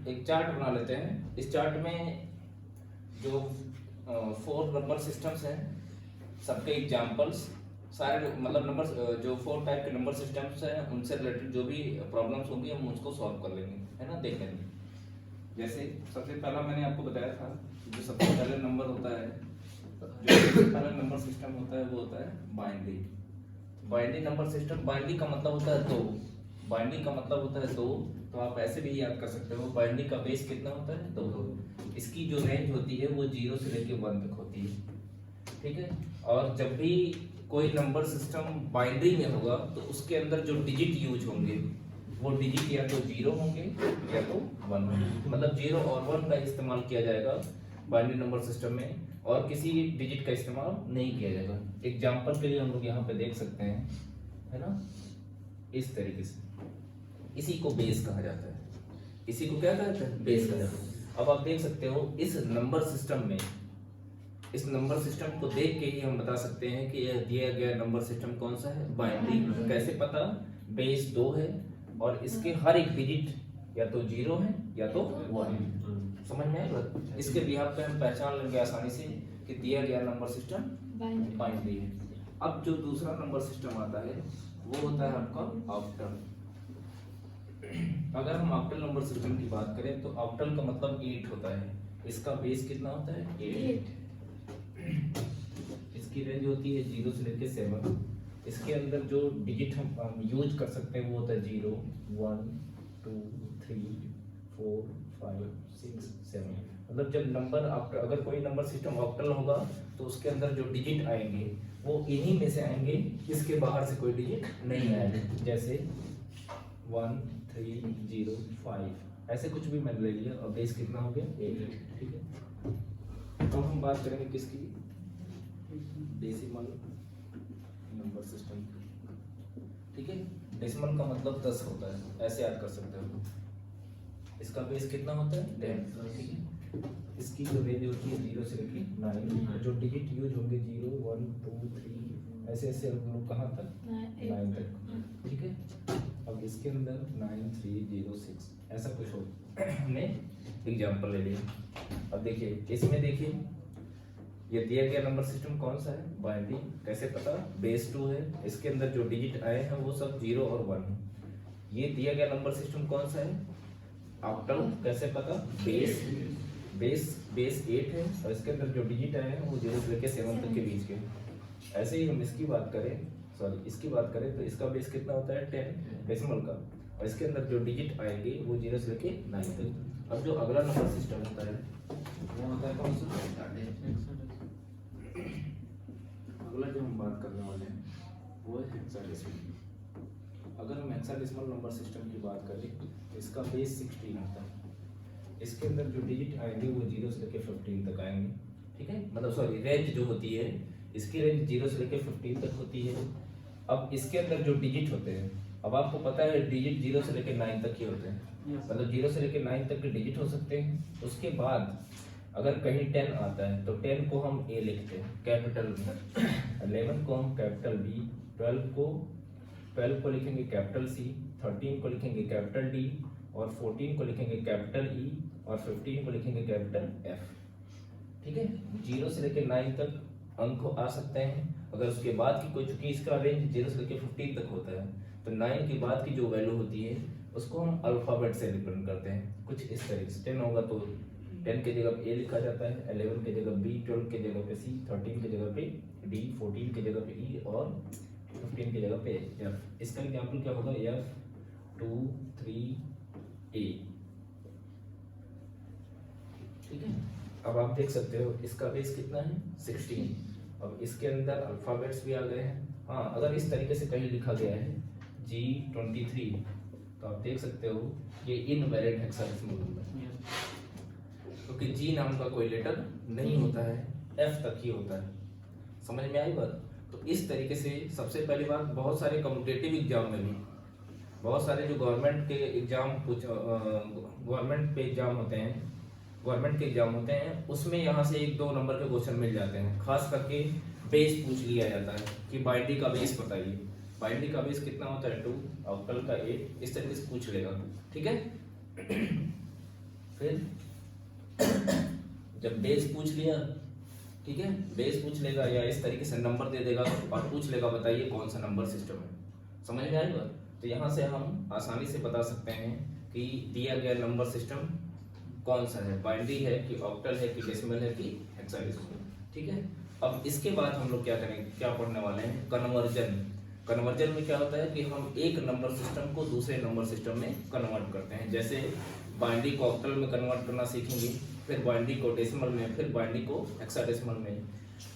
एक चार्ट बना लेते हैं। इस चार्ट में जो 4 नंबर सिस्टम्स हैं सबके एग्जांपल्स सारे मतलब नंबर जो 4 टाइप के नंबर सिस्टम्स हैं उनसे रिलेटेड जो भी प्रॉब्लम्स होंगी हम उसको सॉल्व कर लेंगे, है ना, देख लेंगे। जैसे सबसे पहला मैंने आपको बताया था जो सबसे पहले नंबर होता है, जो सबसे पहला नंबर सिस्टम होता है वो होता है binary. Binary number system, binary का मतलब होता है दो, बाइनरी का मतलब होता है दो, तो आप ऐसे भी याद कर सकते हो बाइनरी का बेस कितना होता है, दो। इसकी जो रेंज होती है वो 0 से लेकर 1 तक होती है, ठीक है। और जब भी कोई नंबर सिस्टम बाइनरी में होगा तो उसके अंदर जो डिजिट यूज होंगे वो डिजिट या तो 0 होंगे या तो 1 होंगे, मतलब 0 और 1 का इस्तेमाल किया जाएगा बाइनरी नंबर सिस्टम में, और किसी डिजिट का इस्तेमाल नहीं किया जाएगा। एग्जाम्पल के लिए हम लोग यहाँ पे देख सकते हैं, है ना, इस तरीके से। इसी को बेस कहा जाता है, इसी को क्या कहते हैं, बेस कहा जाता है। अब आप देख सकते हो इस नंबर सिस्टम में, इस नंबर सिस्टम को देख के ही हम बता सकते हैं कि यह दिया गया नंबर सिस्टम कौन सा है, बाइनरी। कैसे पता, बेस 2 है और इसके हर एक डिजिट या तो 0 है या तो 1 है। समझ में आएगा? इसके बिहार पे हम पहचान लेंगे आसानी से कि दिया गया नंबर सिस्टम बाइनरी है। अब जो दूसरा नंबर सिस्टम आता है वो होता है आपका ऑक्टल। अगर हम ऑक्टल नंबर सिस्टम की बात करें तो ऑक्टल का मतलब 8 होता है। इसका बेस कितना होता है, 8। इसकी रेंज होती है 0 से लेकर 7। इसके अंदर जो डिजिट हम यूज कर सकते हैं वो होता है 0, 1, 2, 3, 4, 5, 6, 7। मतलब जब नंबर अगर कोई नंबर सिस्टम ऑक्टल होगा तो उसके अंदर जो डिजिट आएंगे वो इन्हीं में से आएंगे, इसके बाहर से कोई डिजिट नहीं आएगा। जैसे 1, 3, 0, 5 ऐसे कुछ भी मैंने ले लिया और बेस कितना हो गया, 8, ठीक है। तो हम बात करेंगे किसकी, डेसिमल नंबर सिस्टम, ठीक है। डेसिमल का मतलब 10 होता है, ऐसे याद कर सकते हो। इसका बेस कितना होता है, 10, ठीक है। इसकी जो रेंज होती है 0 से लेकर 9, जो डिजिट यूज होंगे 0, 1, 2, 3 ऐसे ऐसे हम लोग कहाँ तक, 9 तक, ठीक है। अब इसके अंदर 9, 3, 0, 6 ऐसा कुछ हो, हमने एग्जाम्पल ले लिया। अब देखिए इसमें, देखिए ये दिया गया नंबर सिस्टम कौन सा है, बाइनरी। कैसे पता, बेस 2 है, इसके अंदर जो डिजिट आए हैं वो सब 0 और 1 है। ये दिया गया नंबर सिस्टम कौन सा है, ऑक्टल। कैसे पता, बेस 8 है और इसके अंदर जो डिजिट आए हैं वो 0 से लेकर 7 तक के बीच के। ऐसे ही हम इसकी बात करें तो इसका बेस कितना होता है, 10 डेसिमल का, और इसके अंदर जो डिजिट आएंगे वो 0 से लेके 9 तक। अब जो अगला नंबर सिस्टम होता है वो होता है कौन सा, अगला जो हम बात करने वाले हैं वो है हेक्साडेसिमल। अगर हम हेक्साडेसिमल नंबर सिस्टम की बात करें तो इसका बेस 16 होता है। इसके अंदर जो डिजिट आएंगे वो 0 से लेकर 15 तक आएंगे, ठीक है। मतलब सॉरी, रेंज जो होती है इसकी रेंज 0 से लेकर 15 तक होती है। अब इसके अंदर जो डिजिट होते हैं, अब आपको पता है डिजिट 0 से लेकर 9 तक ही होते हैं, मतलब 0 से लेकर 9 तक के डिजिट हो सकते हैं। उसके बाद अगर कहीं 10 आता है तो 10 को हम ए लिखते हैं कैपिटल में, 11 को हम कैपिटल बी, 12 को लिखेंगे कैपिटल सी, 13 को लिखेंगे कैपिटल डी, और 14 को लिखेंगे कैपिटल ई, और 15 को लिखेंगे कैपिटल एफ, ठीक है। 0 से लेकर 9 तक अंक आ सकते हैं। अगर उसके बाद की कोई, चूंकि इसका रेंज 0 से लेकर 15 तक होता है तो 9 के बाद की जो वैल्यू होती है उसको हम अल्फाबेट से रिप्रेजेंट करते हैं, कुछ इस तरीके से। 10 होगा तो 10 की जगह ए लिखा जाता है, 11 की जगह बी, 12 की जगह पे सी, 13 की जगह पे डी, 14 की जगह पे ई, और 15 की जगह पे एफ। इसका एग्जाम्पल क्या होगा, F2 3 A, ठीक है। अब आप देख सकते हो इसका बेस कितना है, 16। अब इसके अंदर अल्फाबेट्स भी आ गए हैं। हाँ, अगर इस तरीके से कहीं लिखा गया है G23 तो आप देख सकते हो ये इनवैलिड हेक्साडेसिमल नंबर है, क्योंकि G नाम का कोई लेटर नहीं होता है, F तक ही होता है। समझ में आई बात? तो इस तरीके से सबसे पहली बात, बहुत सारे कॉम्पिटिटिव एग्जाम में भी, बहुत सारे जो गवर्नमेंट के एग्जाम गवर्नमेंट के एग्जाम होते हैं उसमें यहाँ से 1-2 नंबर के क्वेश्चन मिल जाते हैं। खास करके बेस पूछ लिया जाता है कि बाइनरी का बेस बताइए, बाइनरी का बेस कितना होता है 2, ऑक्टल का 8, इस तरीके से पूछ लेगा, ठीक है। फिर जब बेस पूछ लिया, ठीक है, बेस पूछ लेगा या इस तरीके से नंबर दे देगा और पूछ लेगा बताइए कौन सा नंबर सिस्टम है, समझ में आएगा। तो यहाँ से हम आसानी से बता सकते हैं कि दिया गया नंबर सिस्टम कौन सा है, बाइनरी है कि ऑक्टल है कि डेसिमल है कि हेक्साडेसिमल, ठीक है। अब इसके बाद हम लोग क्या करेंगे, क्या पढ़ने वाले हैं, कन्वर्जन। कन्वर्जन में क्या होता है कि हम एक नंबर सिस्टम को दूसरे नंबर सिस्टम में कन्वर्ट करते हैं। जैसे बाइनरी को ऑक्टल में कन्वर्ट करना सीखेंगे, फिर बाइनरी को डेसिमल में, फिर बाइनरी को हेक्साडेसिमल में,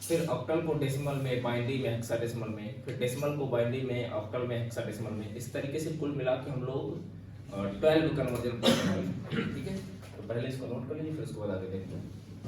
फिर ऑक्टल को डेसिमल में, बाइनरी में, हेक्साडेसिमल में, फिर डेसिमल को बाइनरी में, ऑक्टल में, हेक्साडेसिमल में। इस तरीके से कुल मिला के हम लोग 12 कन्वर्जन पढ़ने वाले हैं, ठीक है। तो पहले इसको नोट कर लीजिए, फिर उसको बता के देखते हैं।